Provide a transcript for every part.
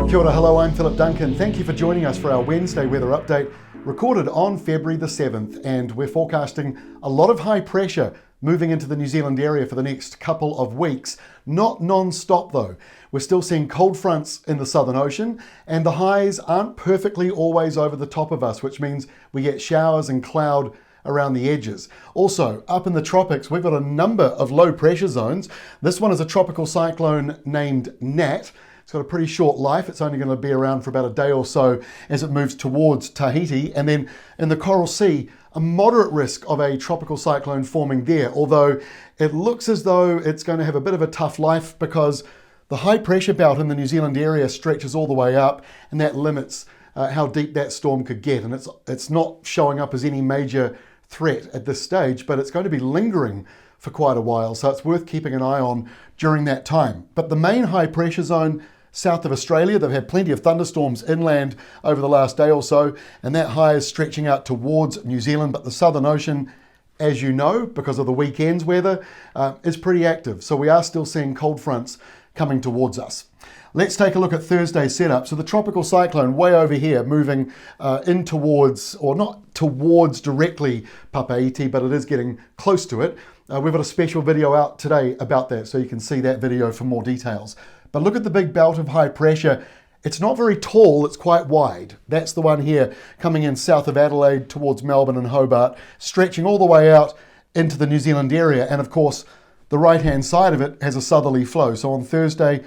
Kia ora, hello, I'm Philip Duncan. Thank you for joining us for our Wednesday weather update, recorded on February the 7th, and we're forecasting a lot of high pressure moving into the New Zealand area for the next couple of weeks. Not non-stop though. We're still seeing cold fronts in the Southern Ocean, and the highs aren't perfectly always over the top of us, which means we get showers and cloud around the edges. Also, up in the tropics, we've got a number of low pressure zones. This one is a tropical cyclone named Nat. It's got a pretty short life. It's only going to be around for about a day or so as it moves towards Tahiti. And then in the Coral Sea, a moderate risk of a tropical cyclone forming there, although it looks as though it's going to have a bit of a tough life because the high pressure belt in the New Zealand area stretches all the way up, and that limits how deep that storm could get. And it's not showing up as any major threat at this stage, but it's going to be lingering for quite a while, so it's worth keeping an eye on during that time. But the main high pressure zone south of Australia, they've had plenty of thunderstorms inland over the last day or so, and that high is stretching out towards New Zealand. But the Southern Ocean, as you know, because of the weekend's weather, is pretty active. So we are still seeing cold fronts coming towards us. Let's take a look at Thursday's setup. So the tropical cyclone way over here, moving in towards, or not towards directly Papeete, but it is getting close to it. We've got a special video out today about that, so you can see that video for more details. But look at the big belt of high pressure. It's not very tall, it's quite wide. That's the one here coming in south of Adelaide towards Melbourne and Hobart, stretching all the way out into the New Zealand area. And of course, the right-hand side of it has a southerly flow. So on Thursday,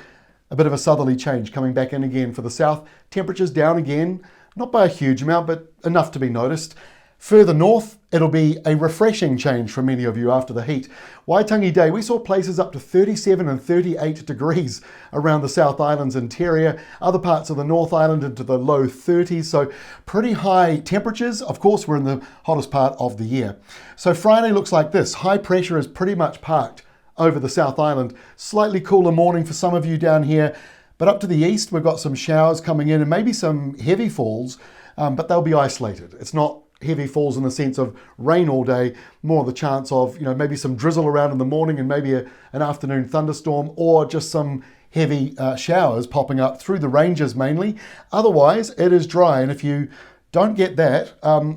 a bit of a southerly change coming back in again for the south. Temperatures down again, not by a huge amount, but enough to be noticed. Further north, it'll be a refreshing change for many of you after the heat. Waitangi Day, we saw places up to 37 and 38 degrees around the South Island's interior, other parts of the North Island into the low 30s, so pretty high temperatures. Of course, we're in the hottest part of the year. So Friday looks like this. High pressure is pretty much parked over the South Island. Slightly cooler morning for some of you down here, but up to the east, we've got some showers coming in and maybe some heavy falls, but they'll be isolated. It's not heavy falls in the sense of rain all day, more the chance of, maybe some drizzle around in the morning and maybe an afternoon thunderstorm, or just some heavy showers popping up through the ranges mainly. Otherwise, it is dry, and if you don't get that,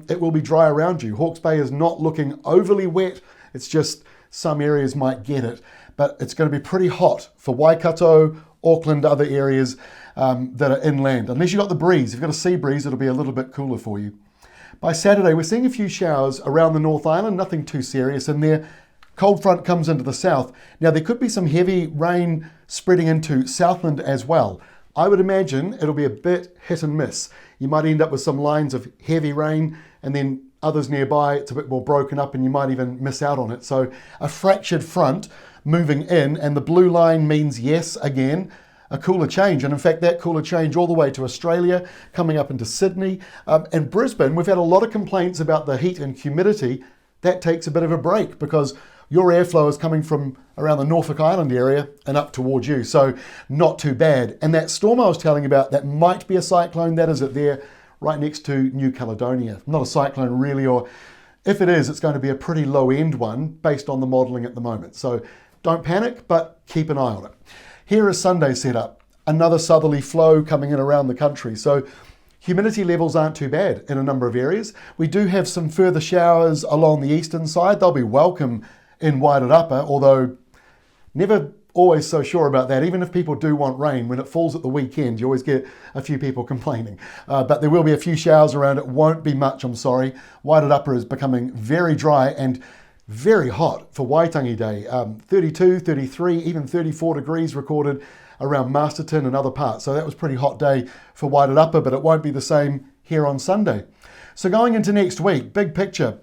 it will be dry around you. Hawke's Bay is not looking overly wet. It's just some areas might get it, but it's going to be pretty hot for Waikato, Auckland, other areas that are inland. Unless you've got the breeze. If you've got a sea breeze, it'll be a little bit cooler for you. By Saturday, we're seeing a few showers around the North Island, nothing too serious in there. Cold front comes into the south. Now, there could be some heavy rain spreading into Southland as well. I would imagine it'll be a bit hit and miss. You might end up with some lines of heavy rain, and then others nearby, it's a bit more broken up and you might even miss out on it. So a fractured front moving in, and the blue line means yes, again, a cooler change. And in fact, that cooler change all the way to Australia, coming up into Sydney and Brisbane. We've had a lot of complaints about the heat and humidity. That takes a bit of a break because your airflow is coming from around the Norfolk Island area and up towards you. So not too bad. And that storm I was telling you about, that might be a cyclone. That is it there, right next to New Caledonia. Not a cyclone really, or if it is, it's going to be a pretty low end one based on the modelling at the moment. So don't panic, but keep an eye on it. Here is Sunday's setup. Another southerly flow coming in around the country. So humidity levels aren't too bad in a number of areas. We do have some further showers along the eastern side. They'll be welcome in Wairarapa, although never always so sure about that. Even if people do want rain, when it falls at the weekend, you always get a few people complaining. But there will be a few showers around. It won't be much, I'm sorry. Wairarapa is becoming very dry and very hot for Waitangi Day. 32, 33, even 34 degrees recorded around Masterton and other parts. So that was a pretty hot day for Wairarapa, but it won't be the same here on Sunday. So going into next week, big picture,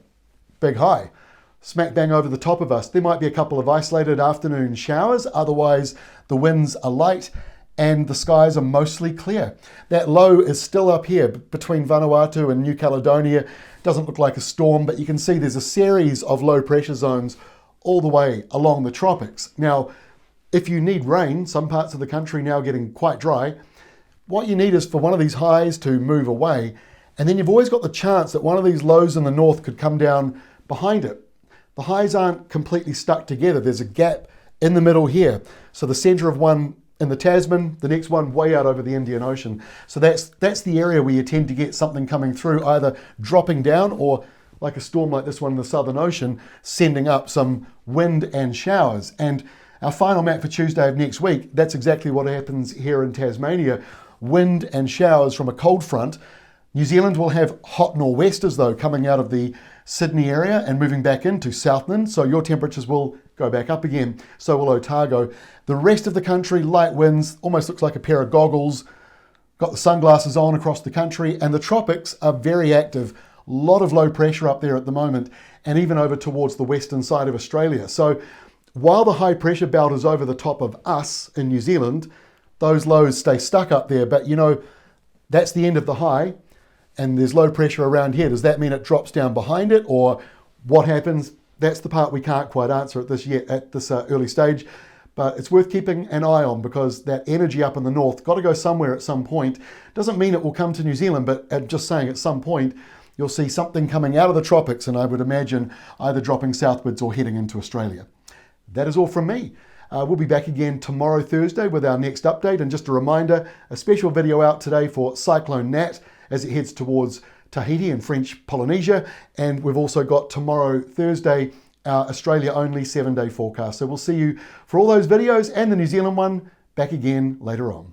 big high. Smack bang over the top of us. There might be a couple of isolated afternoon showers. Otherwise, the winds are light and the skies are mostly clear. That low is still up here between Vanuatu and New Caledonia. Doesn't look like a storm, but you can see there's a series of low pressure zones all the way along the tropics. Now, if you need rain, some parts of the country now getting quite dry, what you need is for one of these highs to move away, and then you've always got the chance that one of these lows in the north could come down behind it. The highs aren't completely stuck together. There's a gap in the middle here. So the center of one in the Tasman, the next one way out over the Indian Ocean. So that's the area where you tend to get something coming through, either dropping down or, like a storm like this one in the Southern Ocean, sending up some wind and showers. And our final map for Tuesday of next week, that's exactly what happens here in Tasmania. Wind and showers from a cold front. New Zealand will have hot nor'westers though coming out of the Sydney area and moving back into Southland, so your temperatures will go back up again. So will Otago. The rest of the country, light winds, almost looks like a pair of goggles. Got the sunglasses on across the country, and the tropics are very active. A lot of low pressure up there at the moment, and even over towards the western side of Australia. So while the high pressure belt is over the top of us in New Zealand, those lows stay stuck up there. But you know, that's the end of the high, and there's low pressure around here. Does that mean it drops down behind it, or what happens? That's the part we can't quite answer at this early stage. But it's worth keeping an eye on, because that energy up in the north got to go somewhere at some point. Doesn't mean it will come to New Zealand, but I'm just saying at some point you'll see something coming out of the tropics, and I would imagine either dropping southwards or heading into Australia. That is all from me. We'll be back again tomorrow, Thursday, with our next update. And just a reminder, a special video out today for Cyclone Nat as it heads towards Tahiti and French Polynesia. And we've also got tomorrow, Thursday, our Australia-only 7-day forecast. So we'll see you for all those videos and the New Zealand one back again later on.